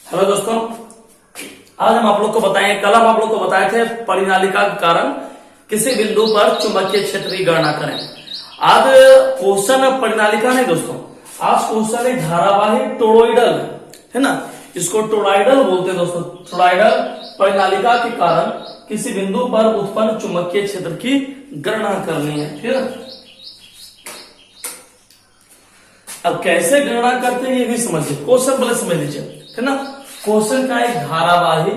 Hello दोस्तों, आज हम आप लोग को बताएं, कल हम आप लोग को बताए थे परिनालिका के कारण किसी बिंदु पर चुंबकीय क्षेत्र की गणना करें। आज क्वेश्चन परिनालिका नहीं दोस्तों, आज क्वेश्चन है धारावाही टोरॉइडल, है ना। इसको टोरॉइडल बोलते हैं दोस्तों। टोरॉइडल परिनालिका के कारण किसी बिंदु पर उत्पन्न चुंबकीय क्षेत्र की गणना करनी है। ठीक है, अब कैसे गणना करते हैं ये भी समझिए, क्वेश्चन पहले समझ लीजिए, है ना। क्वेश्चन का एक धारावाही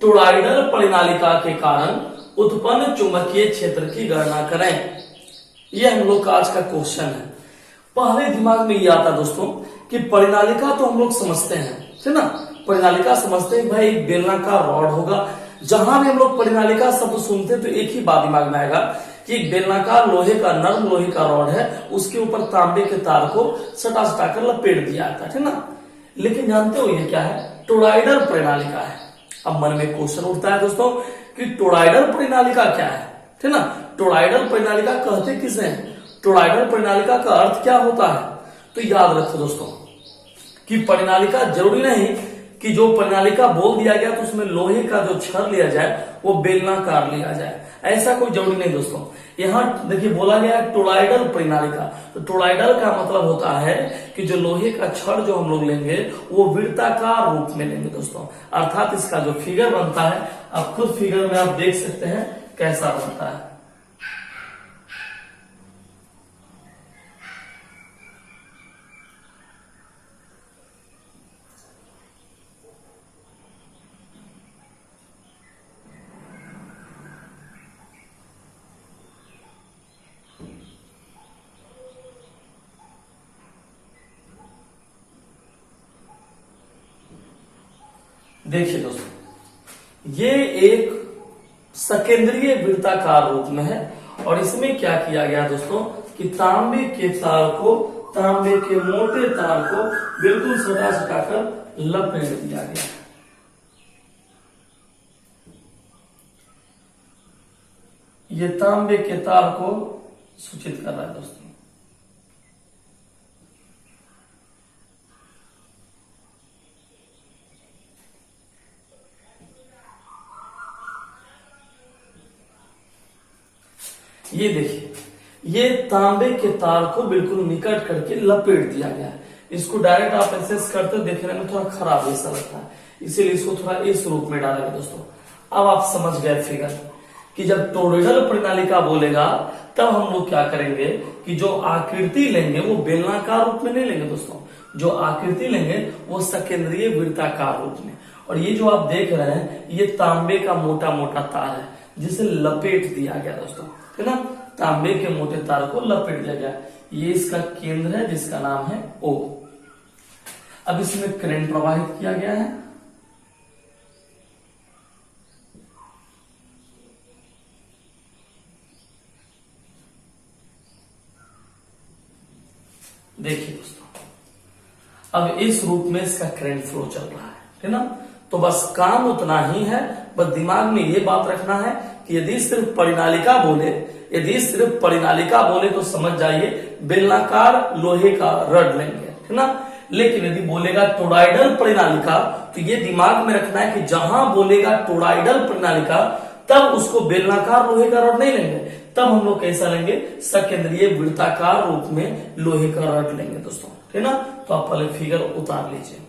टोरॉइडल परिनालिका के कारण उत्पन्न चुंबकीय क्षेत्र की गणना करें। यह हम लोग का आज का क्वेश्चन है। पहले दिमाग में ये आता दोस्तों कि परिनालिका तो हम लोग समझते हैं, है ना। परिनालिका समझते हैं भाई एक बेलनाकार रॉड होगा। जहां भी हम लोग परिनालिका शब्द सुनते हैं तो एक ही बात दिमाग में आएगा कि बेलनाकार लोहे का, नर्म लोहे का रॉड है, उसके ऊपर तांबे के तार को सटा सटा कर लपेट दिया जाता है ना। लेकिन जानते हो ये क्या है? टोरॉइडल परिनालिका है। अब मन में क्वेश्चन उठता है दोस्तों कि टोरॉइडल परिनालिका क्या है ना। टोरॉइडल परिनालिका कहते किसे हैं? टोरॉइडल परिनालिका का अर्थ क्या होता है? तो याद रखो दोस्तों कि परिनालिका जरूरी नहीं कि जो परिनालिका बोल दिया गया तो उसमें लोहे का जो छड़ लिया जाए वो बेलनाकार लिया जाए, ऐसा कोई जरूरी नहीं दोस्तों। यहाँ देखिए बोला गया है टोरॉइडल परिनालिका, तो टोरॉइडल का मतलब होता है कि जो लोहे का छड़ जो हम लोग लेंगे वो वृत्ताकार रूप में लेंगे दोस्तों। अर्थात इसका जो फिगर बनता है, आप खुद फिगर में आप देख सकते हैं कैसा बनता है। देखिए दोस्तों, ये एक सकेंद्रीय वृत्ताकार रूप में है और इसमें क्या किया गया दोस्तों कि तांबे के तार को, तांबे के मोटे तार को बिल्कुल सटा सटा कर लपेट दिया गया। ये तांबे के तार को सूचित कर रहा है दोस्तों। ये देखिए, ये तांबे के तार को बिल्कुल निकट करके लपेट दिया गया है। इसको डायरेक्ट आप एसेस करते देखने में थोड़ा खराब ऐसा लगता है, इसीलिए इसको थोड़ा इस रूप में डाला गया दोस्तों। अब आप समझ गए फिगर कि जब टोरॉइडल परिनालिका बोलेगा तब हम लोग क्या करेंगे कि जो आकृति लेंगे वो बेलनाकार रूप में नहीं लेंगे दोस्तों। जो आकृति लेंगे वो सकेंद्रीय वृत्ताकार रूप में। और ये जो आप देख रहे हैं ये तांबे का मोटा मोटा तार है जिसे लपेट दिया गया दोस्तों, है ना। तांबे के मोटे तार को लपेट दिया गया। ये इसका केंद्र है जिसका नाम है O। अब इसमें करंट प्रवाहित किया गया है। देखिए दोस्तों, अब इस रूप में इसका करंट फ्लो चल रहा है ना। तो बस काम उतना ही है, बस दिमाग में ये बात रखना है कि यदि सिर्फ परिनालिका बोले, यदि सिर्फ परिनालिका बोले तो समझ जाइए बेलनाकार लोहे का रड लेंगे, है ना। लेकिन यदि बोलेगा टोरॉइडल परिनालिका तो ये दिमाग में रखना है कि जहां बोलेगा टोरॉइडल परिनालिका तब उसको बेलनाकार लोहे का रड नहीं लेंगे, तब हम लोग कैसा लेंगे? सकेंद्रीय वृत्ताकार रूप में लोहे का रड लेंगे दोस्तों, है ना। तो आप पहले फिगर उतार लीजिए,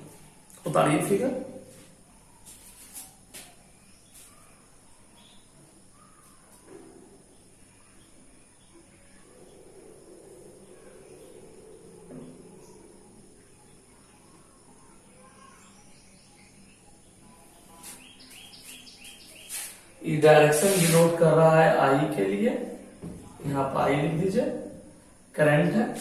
उतारिए फिगर। ये डायरेक्शन डिनोट कर रहा है आई के लिए, यहां पर आई लिख दीजिए, करंट है।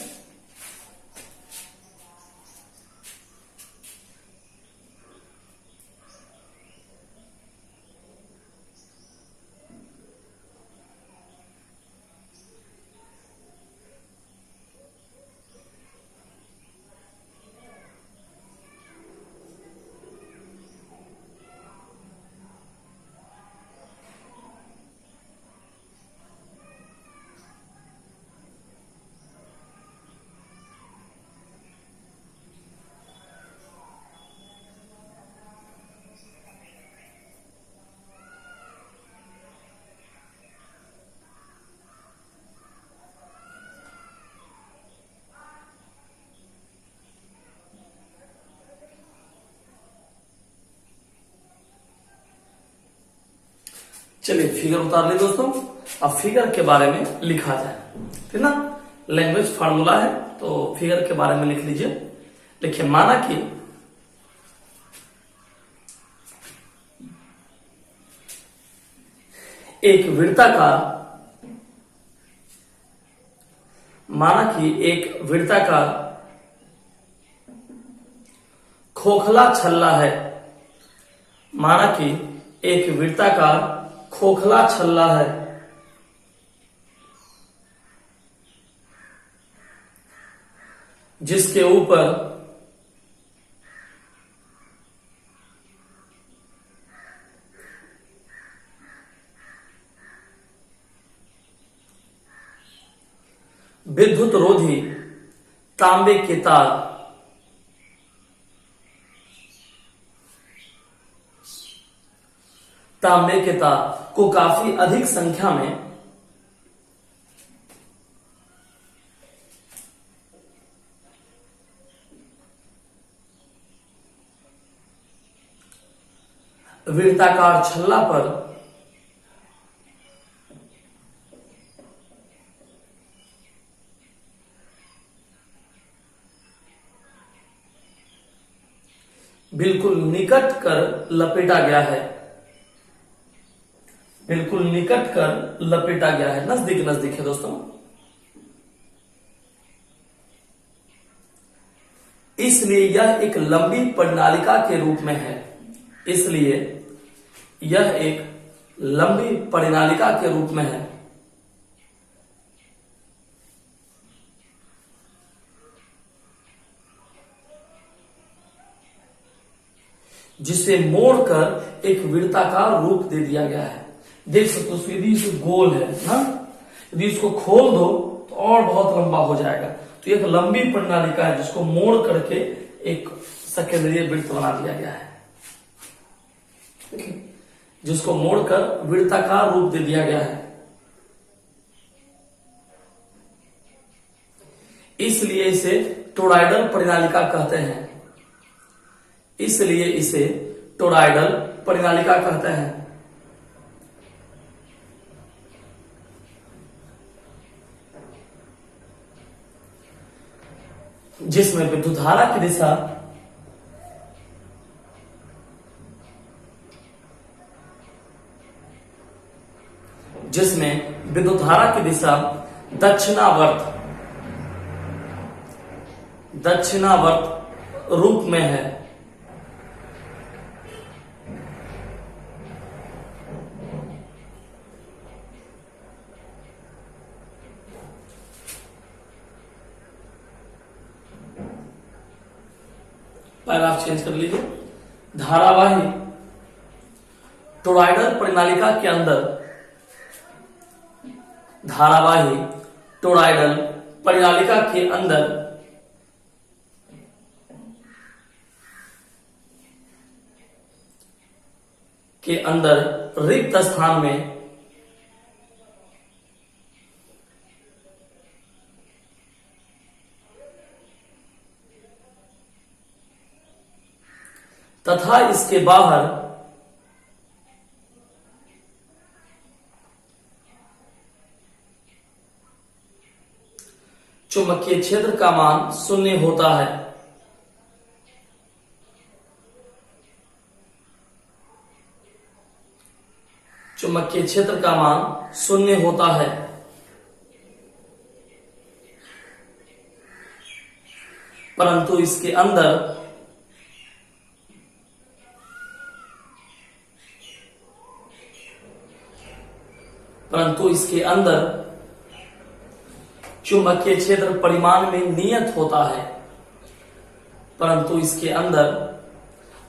चलिए फिगर उतार ले दोस्तों। अब फिगर के बारे में लिखा जाए, ठीक ना। लैंग्वेज फार्मूला है तो फिगर के बारे में लिख लीजिए। देखिए माना कि एक वृत्ताकार खोखला छल्ला है। माना कि एक वृत्ताकार खोखला छल्ला है जिसके ऊपर विद्युत रोधी तांबे के तार को काफी अधिक संख्या में वृत्ताकार छल्ला पर बिल्कुल निकट कर लपेटा गया है। बिल्कुल निकट कर लपेटा गया है, नजदीक नजदीक है दोस्तों। इसलिए यह एक लंबी परिनालिका के रूप में है। इसलिए यह एक लंबी परिनालिका के रूप में है जिसे मोड़कर एक वृत्ताकार रूप दे दिया गया है। देख सकते हो यदि इसे गोल है ना, यदि इसको खोल दो तो और बहुत लंबा हो जाएगा। तो एक लंबी प्रणालिका है जिसको मोड़ करके एक सकेंद्रीय वृत्त बना दिया गया है, जिसको मोड़कर वृत्ताकार रूप दे दिया गया है। इसलिए इसे टोरॉइडल परिनालिका कहते हैं। इसलिए इसे टोरॉइडल परिनालिका कहते हैं। जिसमें विद्युत धारा की दिशा दक्षिणावर्त रूप में है। पैराग्राफ चेंज कर लीजिए। धारावाही टोरॉइडल परिनालिका के अंदर, धारावाही टोरॉइडल परिनालिका के अंदर रिक्त स्थान में तथा इसके बाहर चुंबकीय क्षेत्र का मान 0 होता है। चुंबकीय क्षेत्र का मान 0 होता है। परंतु इसके अंदर चुंबकीय क्षेत्र परिमाण में नियत होता है। परंतु इसके अंदर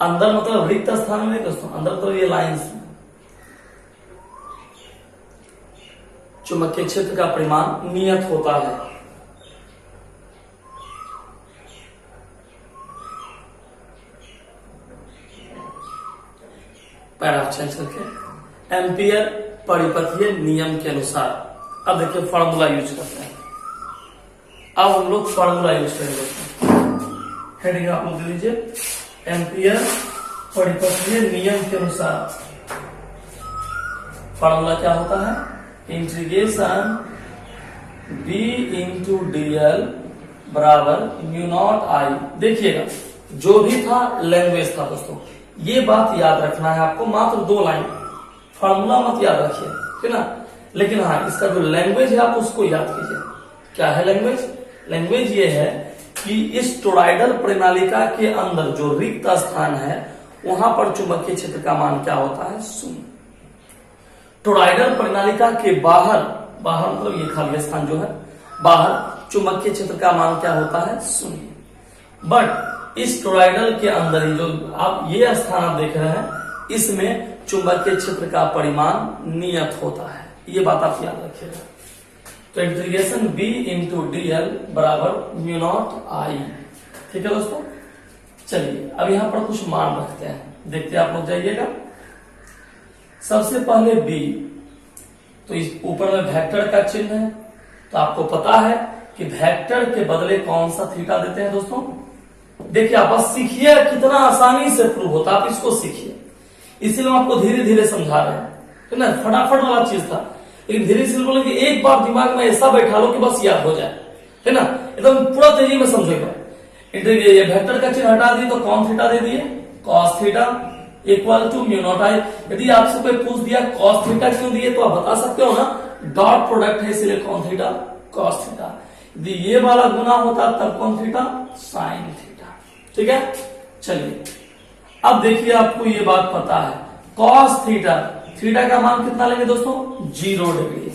मतलब रिक्त स्थान में दोस्तों, अंदर तो ये लाइंस में चुंबकीय क्षेत्र का परिमाण नियत होता है। पैराग्राफ चेंज करके एम्पियर परिपथीय नियम के अनुसार। अब देखिए फॉर्मूला यूज करते हैं। अब हम लोग फॉर्मूला यूज करेंगे। हेडिंग आप लोग दे लीजिए, एम्पियर परिपथीय नियम के अनुसार। फॉर्मूला क्या होता है, इंटीग्रेशन B इंटू DL बराबर म्यू नॉट आई। देखिएगा जो भी था लैंग्वेज था दोस्तों, ये बात याद रखना है आपको, मात्र 2 लाइन, फॉर्मूला मत याद रखिए, ठीक है ना। लेकिन हाँ, इसका जो लैंग्वेज है आप उसको याद कीजिए। क्या है लैंग्वेज? लैंग्वेज ये है कि इस टोरॉइडल प्रणालिका के अंदर जो रिक्त स्थान है वहां पर चुंबकीय क्षेत्र का मान क्या होता है, 0। टोरॉइडल प्रणालिका के बाहर, बाहर मतलब ये खाली स्थान जो है बाहर, चुंबकीय क्षेत्र का मान क्या होता है, 0। बट इस टोरॉइडल के अंदर ही जो आप ये स्थान आप देख रहे हैं, इसमें चुंबकीय क्षेत्र का परिमाण नियत होता है। ये बात आप याद रखिएगा। तो इंटीग्रेशन B इंटू DL बराबर म्यू नॉट आई। ठीक है दोस्तों, चलिए अब यहां पर कुछ मान रखते हैं, देखते हैं आप लोग जाइएगा। सबसे पहले B, तो इस ऊपर में वेक्टर का चिन्ह है, तो आपको पता है कि वेक्टर के बदले कौन सा थीटा देते हैं दोस्तों। देखिए आप बस सीखिए, कितना आसानी से प्रूव होता है, आप इसको सीखिए। इसीलिए हम आपको धीरे धीरे समझा रहे हैं, है ना। फटाफट वाला चीज था, लेकिन धीरे से बोले कि एक बार दिमाग में ऐसा बैठा लो कि बस याद हो जाए, है ना। एकदम पूरा तेजी में समझेगा। ये वेक्टर का चिन्ह हटा दिए तो कौन थीटा दे दिए, cos theta equal to mu not I. यदि आपसे कोई पूछ दिया कॉस थीटा क्यों दिए, तो आप बता सकते हो ना, डॉट प्रोडक्ट है इसलिए कौन थीटा, कॉस थीटा। यदि ये वाला गुना होता तब कौन थीटा, साइन थीटा। ठीक है, चलिए अब देखिए आपको ये बात पता है, कॉस थीटा, थीटा का मान कितना लेंगे दोस्तों, 0 डिग्री,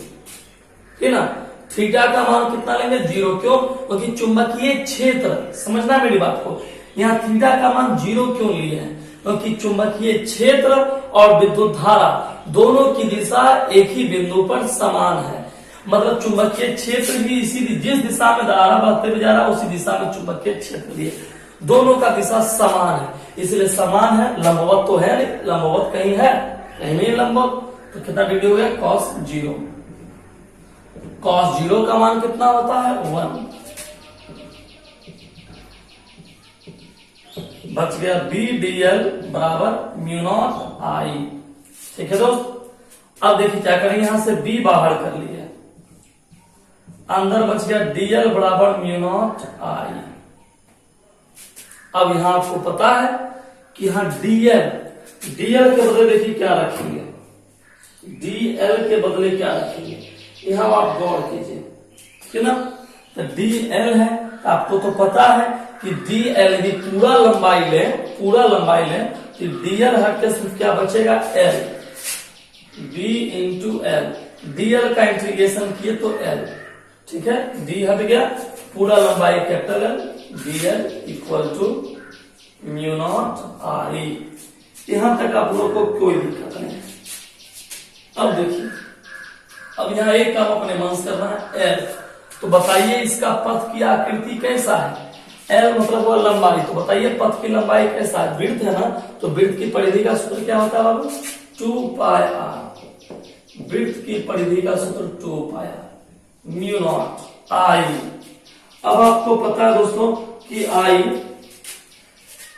ठीक है ना। थीटा का मान कितना लेंगे, 0। क्यों? क्योंकि चुंबकीय क्षेत्र, समझना मेरी बात को, यहाँ थीटा का मान 0 क्यों लिए हैं, क्योंकि चुंबकीय क्षेत्र और विद्युत धारा दोनों की दिशा एक ही बिंदु पर समान है। मतलब चुंबकीय क्षेत्र भी इसी, जिस दिशा में धारा बहते हुए जा रहा है उसी दिशा में चुंबकीय क्षेत्र भी है, दोनों का दिशा समान है, इसलिए समान है। लंबवत तो है नहीं, लंबवत कहीं है, कहीं नहीं लंबवत, तो कितना डिग्री हो गया, कॉस 0। कॉस 0 का मान कितना होता है, 1। बच गया B DL बराबर म्यू नॉट आई। ठीक है दोस्त, अब देखिए क्या करेंगे, यहां से B बाहर कर लिया, अंदर बच गया DL बराबर म्यू नॉट आई। अब यहां आपको पता है कि यहां DL के बदले देखिए क्या रखेंगे, DL के बदले क्या रखेंगे, यहां आप गौर कीजिए, ठीक है ना। तो DL है, आपको तो पता है कि DL भी पूरा लंबाई ले, कि DL हट के सिर्फ क्या बचेगा, L, B into L। DL का इंटीग्रेशन किए तो L, ठीक है, D हट गया, पूरा लंबाई capital L, DL equal to mu not I. यहां तक आप लोग को कोई दिक्कत नहीं। अब देखिए, अब यहाँ एक काम अपने मन से करना है, L, तो बताइए इसका पथ की आकृति कैसा है, L मतलब वो लंबाई, तो बताइए पथ की लंबाई कैसा है, वृत्त है ना, तो वृत्त की परिधि का सूत्र क्या होता है बाबू, 2 पाई r। वृत्त की परिधि का सूत्र 2 पाई r म्यू नॉट आई। अब आपको पता है दोस्तों कि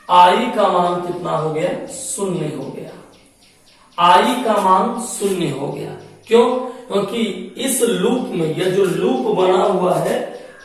आई का मान कितना हो गया, 0 हो गया। आई का मान 0 हो गया, क्यों? क्योंकि इस लूप में, यह जो लूप बना हुआ है,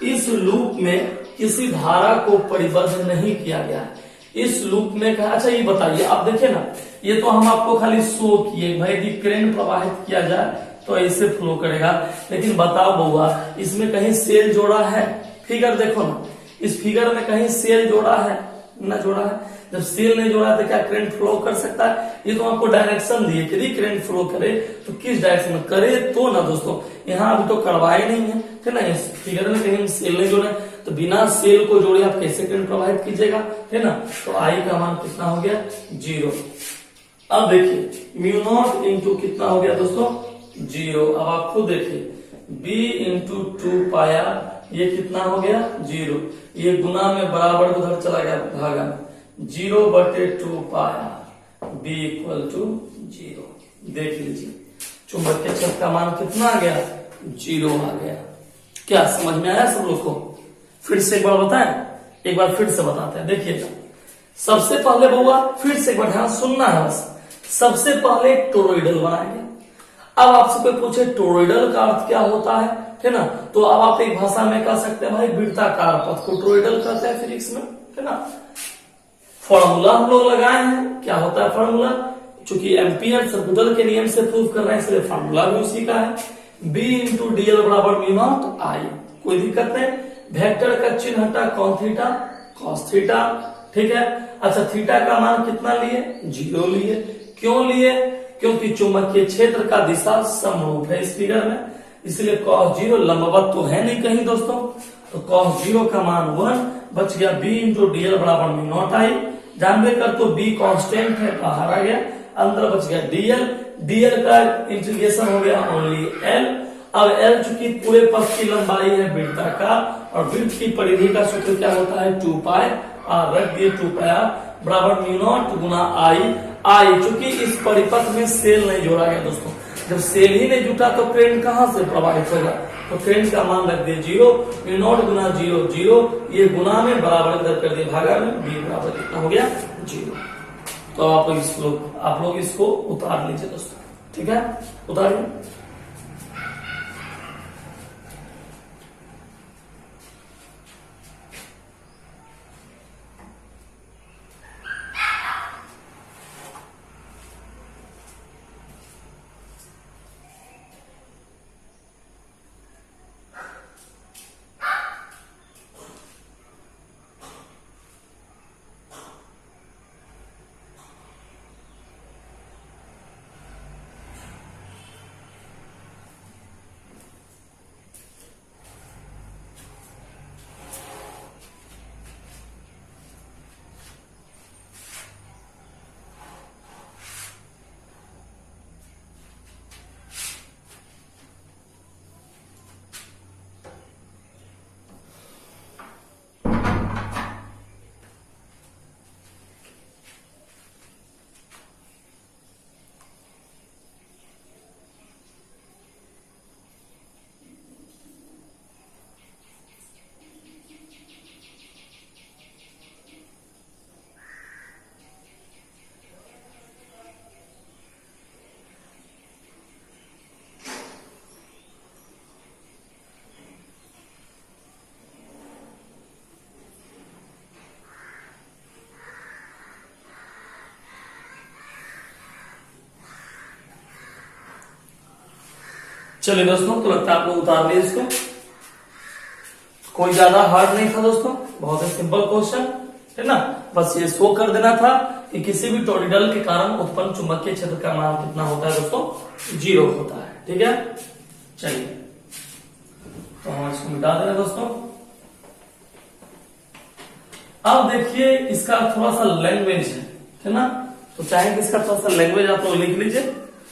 इस लूप में किसी धारा को परिबद्ध नहीं किया गया है। इस लूप में कहा, अच्छा ये बताइए, आप देखिए ना, ये तो हम आपको खाली शो किए, भाई यदि करंट प्रवाहित किया जाए तो ऐसे फ्लो करेगा, लेकिन बताओ बउआ, इसमें कहीं सेल जोड़ा है? फिगर देखो ना, इस फिगर में कहीं सेल जोड़ा है, ना जोड़ा है। जब सेल नहीं जोड़ा तो क्या करंट फ्लो कर सकता है? ये तो आपको डायरेक्शन दिए, यदि करंट फ्लो करे तो किस डायरेक्शन में करे, तो ना दोस्तों यहाँ अभी तो करवाए नहीं है, ठीक है ना। इस फिगर में कहीं सेल नहीं जोड़े, तो बिना सेल को जोड़े आप कैसे करंट प्रवाहित कीजिएगा, है ना। तो आई का मान कितना हो गया, 0। अब देखिए म्यू नॉट इंटू कितना हो गया दोस्तों, 0। अब आप खुद देखिए, B इंटू 2 पाया, ये कितना हो गया, 0। ये गुना में बराबर उधर चला गया भागा में, 0/2 पाया, B इक्वल टू 0। देख लीजिए चुंबकीय क्षेत्र का मान कितना आ गया, 0 आ गया। क्या समझ में आया सब लोग को? फिर से एक बार बताएं, एक बार फिर से बताते हैं, देखिएगा। सबसे पहले बउआ फिर से एक बार ध्यान सुनना है बस। सबसे पहले टोरॉइडल बनाएंगे, अब आपसे कोई पूछे टोरॉइडल का अर्थ क्या होता है ना, तो अब आप एक भाषा में कह सकते हैं भाई वृत्ताकार पथ को टोरॉइडल कहते हैं फिजिक्स में, है ना। फॉर्मूला हम लोग लगाए हैं, क्या होता है फॉर्मूला, चूंकि एम्पियर सर्कुलर के नियम से प्रूव कर रहे हैं इसलिए फॉर्मूला भी उसी का है, b इंटू डीएल बराबर म्यू नॉट आई। कोई दिक्कत नहीं, वेक्टर का चिन्ह हटा कौन थीटा कॉस थीटा, ठीक है। अच्छा थीटा का मान कितना लिए, 0 लिए। क्यों लिए, क्योंकि चुंबकीय क्षेत्र का दिशा समरूप है इस फिगर में, इसलिए कॉस 0 लंबवत तो है नहीं कहीं दोस्तों, तो कॉस 0 का मान 1 बच गया, b इंटू डीएल बराबर म्यू नॉट आई। जानबे कर तो b कांस्टेंट है, बाहर आ गया, अंदर बच गया डीएल, डीएल का इंटीग्रेशन हो गया ओनली एल। अब एल चूंकि पूरे पथ की लंबाई है वृत्ताकार और वृत्त की परिधि का सूत्र क्या होता है 2 पाई और रख दिए 2 पाई आर बराबर म्यू नॉट गुना आई। आई चूंकि इस परिपथ में सेल नहीं जोड़ा गया दोस्तों, जब सेल ही नहीं जुटा तो करंट कहां से प्रवाहित होगा, तो करंट का मान रख दिए 0, म्यू नॉट गुना 0 0, ये गुना में बराबर इधर कर दिए भागा में, b बराबर कितना हो गया 0। तो आप लोग इसको उतार लीजिए दोस्तों, ठीक है, उतारिए। चलिए दोस्तों, तो लगता है आप लोग उतार लिए इसको, कोई ज्यादा हार्ड नहीं था दोस्तों, बहुत ही सिंपल क्वेश्चन है ना। बस ये शो कर देना था कि किसी भी टॉरिडल के कारण उत्पन्न चुंबकीय क्षेत्र का मान कितना होता है दोस्तों, 0 होता है, ठीक है। चलिए तो हम इसको मिटा देना दोस्तों। अब देखिए इसका थोड़ा सा लैंग्वेज है ना, तो चाहे कि इसका थोड़ा सा लैंग्वेज आप लोग लिख लीजिए,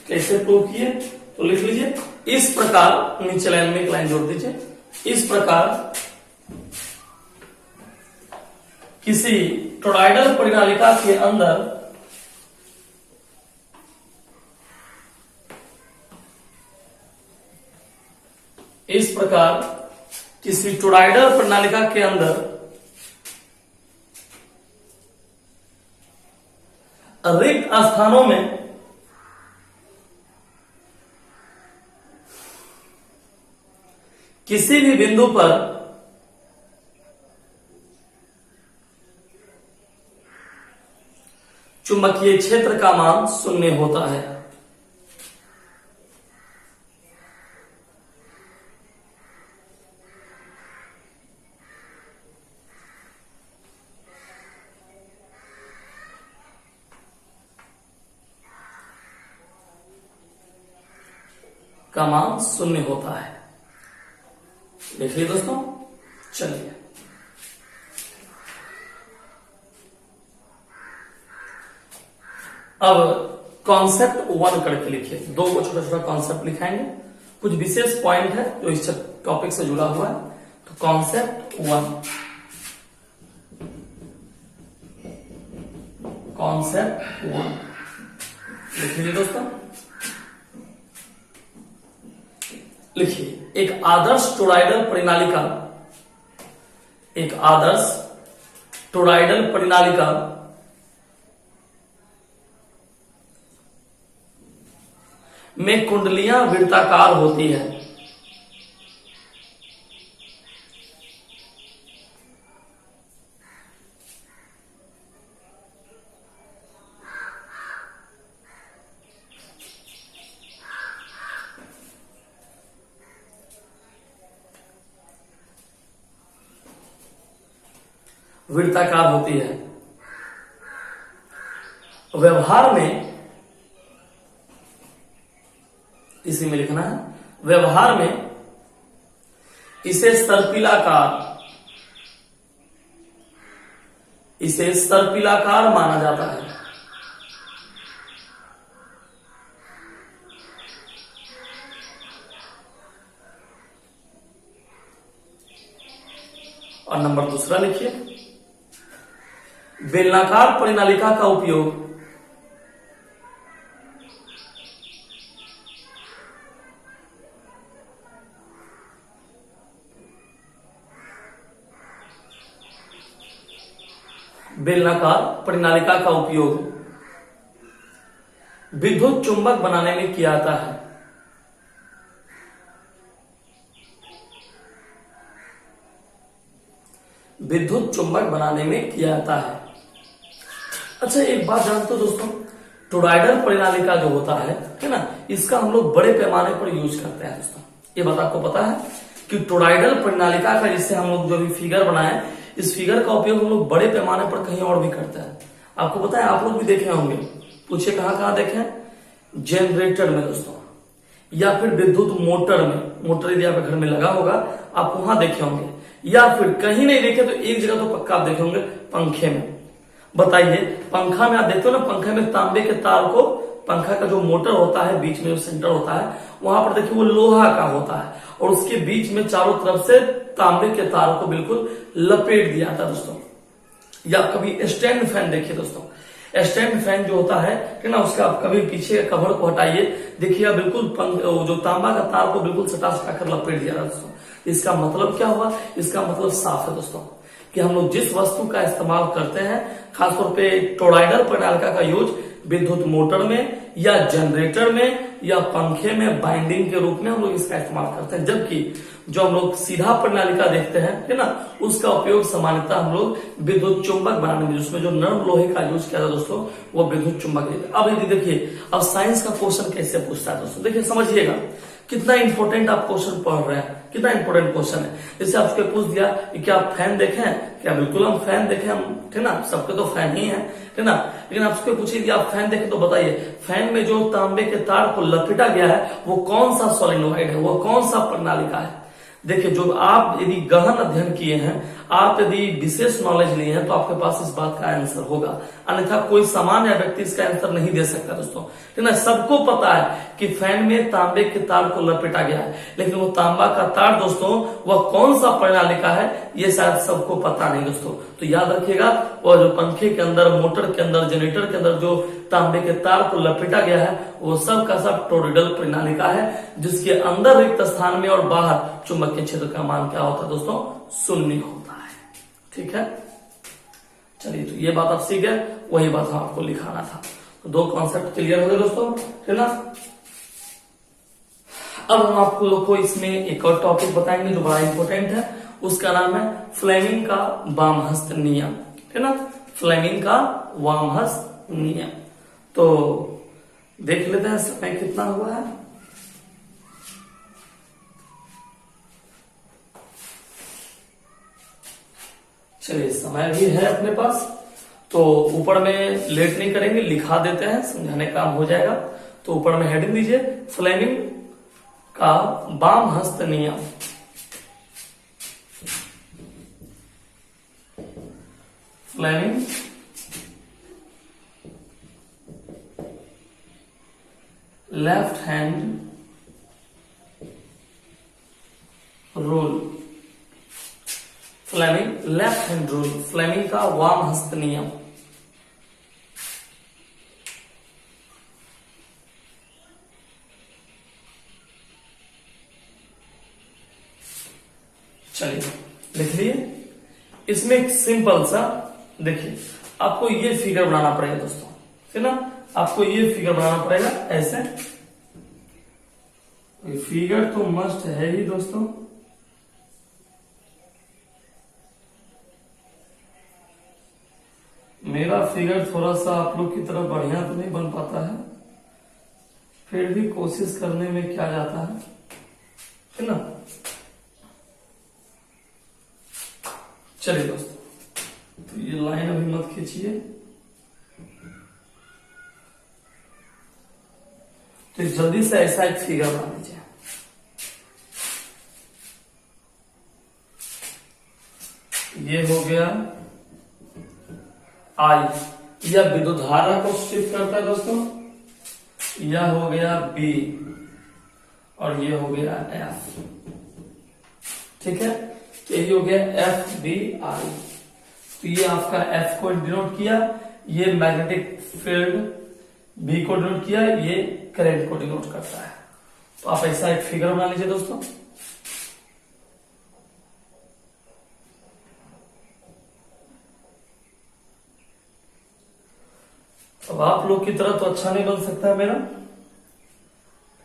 कैसे प्रूव किए तो लिख लीजिए इस प्रकार, नीचे लाइन में एक लाइन जोड़ दीजिए, इस प्रकार किसी टोरॉइडल परिनालिका के अंदर इस प्रकार किसी टोरॉइडल प्रणालिका के अंदर रिक्त स्थानों में किसी भी बिंदु पर चुंबकीय क्षेत्र का मान 0 होता है। का मान 0 होता है, देखिए दोस्तों। चलिए अब कॉन्सेप्ट 1 करके लिखिए, 2 को छोटा छोटा कॉन्सेप्ट लिखाएंगे, कुछ विशेष पॉइंट है जो इस टॉपिक से जुड़ा हुआ है। तो कॉन्सेप्ट 1, कॉन्सेप्ट 1 लिख लीजिए दोस्तों। लिखिए एक आदर्श टोरॉइडल परिनालिका, एक आदर्श टोरॉइडल परिनालिका में कुंडलियां वृत्ताकार होती है। वृत्ताकार होती है। व्यवहार में, इसी में लिखना है, व्यवहार में इसे सर्पिलाकार माना जाता है। और नंबर दूसरा लिखिए, बेलनाकार परिनालिका का उपयोग विद्युत चुंबक बनाने में किया जाता है। विद्युत चुंबक बनाने में किया जाता है। अच्छा, एक बात जानते हो दोस्तों, टोरॉइडल परिनालिका जो होता है ना, इसका हम लोग बड़े पैमाने पर यूज करते हैं दोस्तों। ये बात आपको पता है कि टोरॉइडल परिनालिका का, जिससे हम लोग जो भी फिगर बनाए, इस फिगर का उपयोग हम लोग बड़े पैमाने पर कहीं और भी करते हैं। आपको पता है, आप लोग भी देखे होंगे, पूछे कहां कहां देखे? जनरेटर में दोस्तों, या फिर विद्युत मोटर में। मोटर यदि आपके घर में लगा होगा, आप वहां देखे होंगे, या फिर कहीं नहीं देखे तो एक जगह तो पक्का आप देखे होंगे, पंखे में। बताइए, पंखा में आप देखते हो ना, पंखे में तांबे के तार को, पंखा का जो मोटर होता है, बीच में जो सेंटर होता है, वहां पर देखिए वो लोहा का होता है, और उसके बीच में चारों तरफ से तांबे के तार को बिल्कुल लपेट दिया था दोस्तों। या कभी स्टैंड फैन देखिए दोस्तों, स्टैंड फैन जो होता है ना, उसका आप कभी पीछे कवर को हटाइए, देखिए बिल्कुल जो तांबा का तार को बिल्कुल सटा कर लपेट दिया दोस्तों। इसका मतलब क्या हुआ? इसका मतलब साफ है दोस्तों कि हम लोग जिस वस्तु का इस्तेमाल करते हैं, खासतौर पे टोरॉइडल परिनालिका का यूज विद्युत मोटर में या जनरेटर में या पंखे में बाइंडिंग के रूप में हम लोग इसका इस्तेमाल करते हैं। जबकि जो हम लोग सीधा परिनालिका देखते हैं, है ना, उसका उपयोग सामान्यतः हम लोग विद्युत चुंबक बनाने में, जिसमें जो नर्म लोहे का यूज किया था दोस्तों, वो विद्युत चुंबक है। अब यदि देखिए, अब साइंस का क्वेश्चन कैसे पूछता है दोस्तों, देखिए समझिएगा कितना इंपॉर्टेंट आप क्वेश्चन पढ़ रहे हैं, कितना इंपॉर्टेंट क्वेश्चन है। जैसे आपसे पूछ दिया कि क्या आप फैन देखे हैं? क्या बिल्कुल हम फैन देखे, हम, है ना, सबके तो फैन ही है ना। लेकिन आपसे पूछिए कि आप फैन देखे तो बताइए, फैन में जो तांबे के तार को लपेटा गया है वो कौन सा सोलेनोइड है, वो कौन सा प्रणालिका है? देखिए, जो आप यदि गहन अध्ययन किए हैं, आप यदि विशेष नॉलेज लिए हैं, तो आपके पास इस बात का आंसर होगा। अन्यथा कोई सामान्य व्यक्ति इसका आंसर नहीं दे सकता दोस्तों, है ना। सबको पता है कि फैन में तांबे के तार को लपेटा गया है, लेकिन वो तांबा का तार दोस्तों, वह कौन सा प्रणालिका है, ये शायद सबको पता नहीं दोस्तों। तो याद रखिएगा, वो जो पंखे के अंदर, मोटर के अंदर, जनरेटर के अंदर जो तांबे के तार को लपेटा गया है, वो सब का सब टोरॉइडल प्रणालिका है, जिसके अंदर रिक्त स्थान में और बाहर चुंबकीय क्षेत्र का मान क्या होता है दोस्तों? शून्य होता है। ठीक है, चलिए, तो ये बात आप सीख गए, वही बात हम आपको लिखाना था। तो दो कॉन्सेप्ट क्लियर हो गए दोस्तों, है ना। अब हम आप लोग को इसमें एक और टॉपिक बताएंगे जो बड़ा इंपॉर्टेंट है, उसका नाम है फ्लेमिंग का वामहस्त नियम, है ना। फ्लेमिंग का वामहस्त नियम। तो देख लेते हैं समय कितना हुआ है। चलिए, समय भी है अपने पास, तो ऊपर में लेट नहीं करेंगे, लिखा देते हैं, समझाने का काम हो जाएगा। तो ऊपर में हेडिंग दीजिए, फ्लेमिंग का वामहस्त नियम। Fleming left hand rule. Fleming left hand rule, Fleming का वामहस्त नियम। चलिए, लिख लिए। इसमें एक सिंपल सा, देखिए, आपको ये फिगर बनाना पड़ेगा दोस्तों, है ना। आपको ये फिगर बनाना पड़ेगा ऐसे, ये फिगर तो मस्ट है ही दोस्तों। मेरा फिगर थोड़ा सा आप लोग की तरह बढ़िया तो नहीं बन पाता है, फिर भी कोशिश करने में क्या जाता है ना। चलिए दोस्तों, तो ये लाइन अभी मत खींचिए। तो जल्दी से ऐसा एक फिगर बना लीजिए। ये हो गया आई, यह विद्युत धारा को सूचित करता है दोस्तों। यह हो गया बी और ये हो गया एफ। ठीक है, तो ये हो गया एफ बी आई। तो ये आपका एफ को डिनोट किया, ये मैग्नेटिक फील्ड, बी को डिनोट किया, ये करंट को डिनोट करता है। तो आप ऐसा एक फिगर बना लीजिए दोस्तों। अब आप लोग की तरह तो अच्छा नहीं बन सकता है मेरा,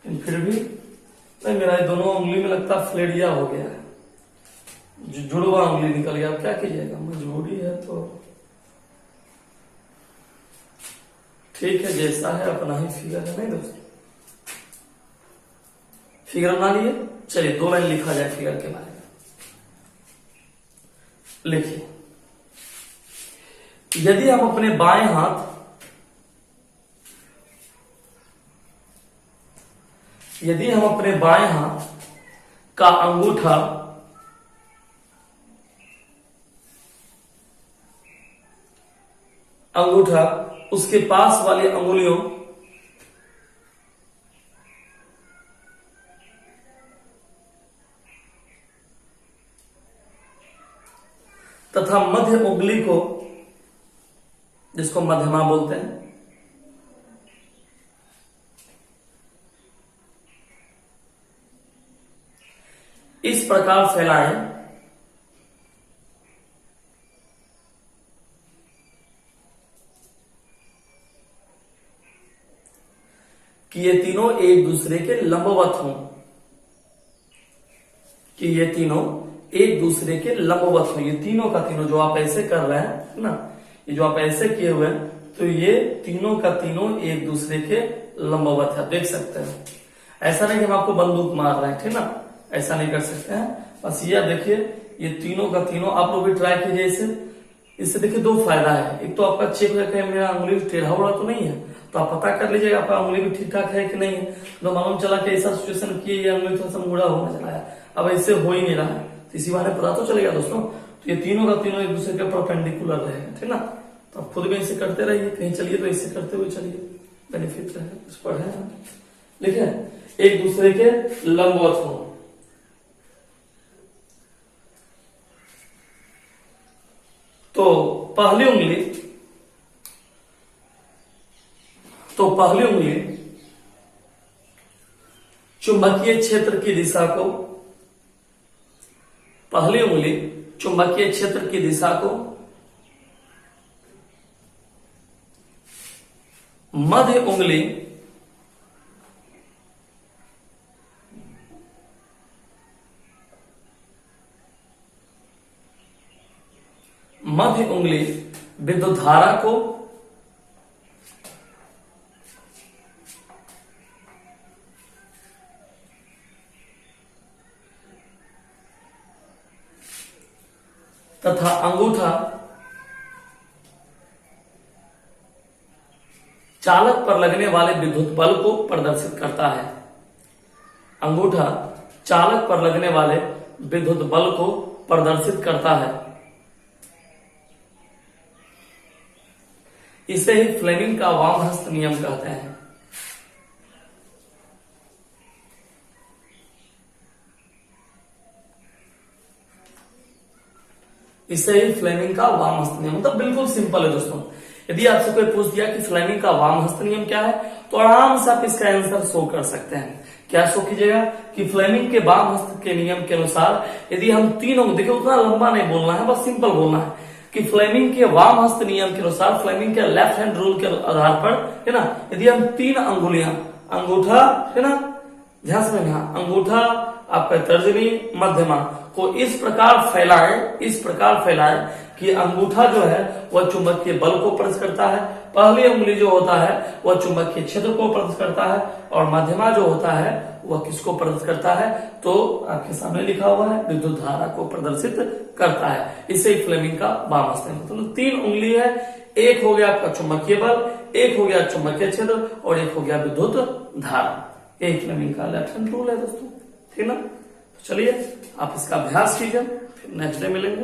लेकिन फिर भी नहीं, मेरा ये दोनों उंगली में लगता है फ्लेडिया हो गया है, जुड़वा उंगली निकल गया। अब क्या कीजिएगा, मजबूरी है तो ठीक है, जैसा है अपना ही फिगर है। नहीं दोस्तों, फिगर बना लिए। चलिए 2 लाइन लिखा जाए फिगर के बारे में। लिखिए, यदि हम अपने बाएं हाथ, यदि हम अपने बाएं हाथ का अंगूठा उसके पास वाली अंगुलियों तथा मध्य उंगली को, जिसको मध्यमा बोलते हैं, इस प्रकार फैलाएं कि ये तीनों एक दूसरे के लंबवत हों, कि ये तीनों एक दूसरे के लंबवत हों। ये तीनों का तीनों जो आप ऐसे कर रहे हैं ना, ये जो आप ऐसे किए हुए हैं, तो ये तीनों का तीनों एक दूसरे के लंबवत है। देख सकते हैं, ऐसा नहीं कि हम आपको बंदूक मार रहे हैं, ठीक ना, ऐसा नहीं कर सकते हैं। बस ये देखिए, ये तीनों का तीनों आप लोग भी ट्राई कीजिए इसे। इससे देखिए 2 फायदा है। एक तो आपका चेक हो जाए मेरा उंगली टेढ़ा हुआ तो नहीं है, तो आप पता कर लीजिएगा आपका उंगली भी ठीक ठाक है कि नहीं है। तो मालूम चला कि ऐसा सिचुएशन की ये उंगली थोड़ा सा मुड़ा होने चला है, अब ऐसे हो ही नहीं रहा है, तो इसी बारे में पता तो चलेगा दोस्तों। तो ये तीनों का तीनों एक दूसरे के परपेंडिकुलर रहेगा, ठीक ना। तो आप खुद भी ऐसे करते रहिए, कहीं चलिए तो ऐसे करते हुए चलिए, बेनिफिट रहे उस पर है। देखिए, एक दूसरे के लंबवत हो। तो पहली उंगली चुंबकीय क्षेत्र की दिशा को, पहली उंगली चुंबकीय क्षेत्र की दिशा को मध्य उंगली विद्युत धारा को तथा अंगूठा चालक पर लगने वाले विद्युत बल को प्रदर्शित करता है। अंगूठा चालक पर लगने वाले विद्युत बल को प्रदर्शित करता है। इसे ही फ्लेमिंग का वामहस्त नियम कहते हैं। इसे ही फ्लेमिंग का वामहस्त नियम, मतलब बिल्कुल सिंपल है दोस्तों। यदि आपसे कोई पूछ दिया कि फ्लेमिंग का वामहस्त नियम क्या है, तो आराम से आप इसका आंसर शो कर सकते हैं। क्या शो कीजिएगा कि फ्लेमिंग के वामहस्त के नियम के अनुसार यदि हम तीनों, देखिए उतना लंबा नहीं बोलना है, बस सिंपल बोलना है कि फ्लेमिंग के वामहस्त नियम के अनुसार, फ्लेमिंग के लेफ्ट हैंड रूल के आधार पर, है ना, यदि हम 3 अंगुलियां, अंगूठा, है ना, ध्यान से यहाँ अंगूठा आपका तर्जनी मध्यमा को इस प्रकार फैलाएं कि अंगूठा जो है वह चुंबकीय बल को प्रदर्शित करता है, पहली उंगली जो होता है वह चुंबकीय क्षेत्र को प्रदर्शित करता है, और मध्यमा जो होता है वह किसको प्रदर्शित करता है, तो आपके सामने लिखा हुआ है विद्युत धारा को प्रदर्शित करता है। इसे फ्लेमिंग का बाम हस्त है। तो 3 उंगली है, एक हो गया आपका चुंबकीय बल, एक हो गया चुंबकीय क्षेत्र, और एक हो गया विद्युत धारा। यही फ्लेमिंग का लेफ्ट हैंड रूल है दोस्तों, ठीक ना। तो चलिए आप इसका अभ्यास कीजिए, फिर नेक्स्ट डे मिलेंगे।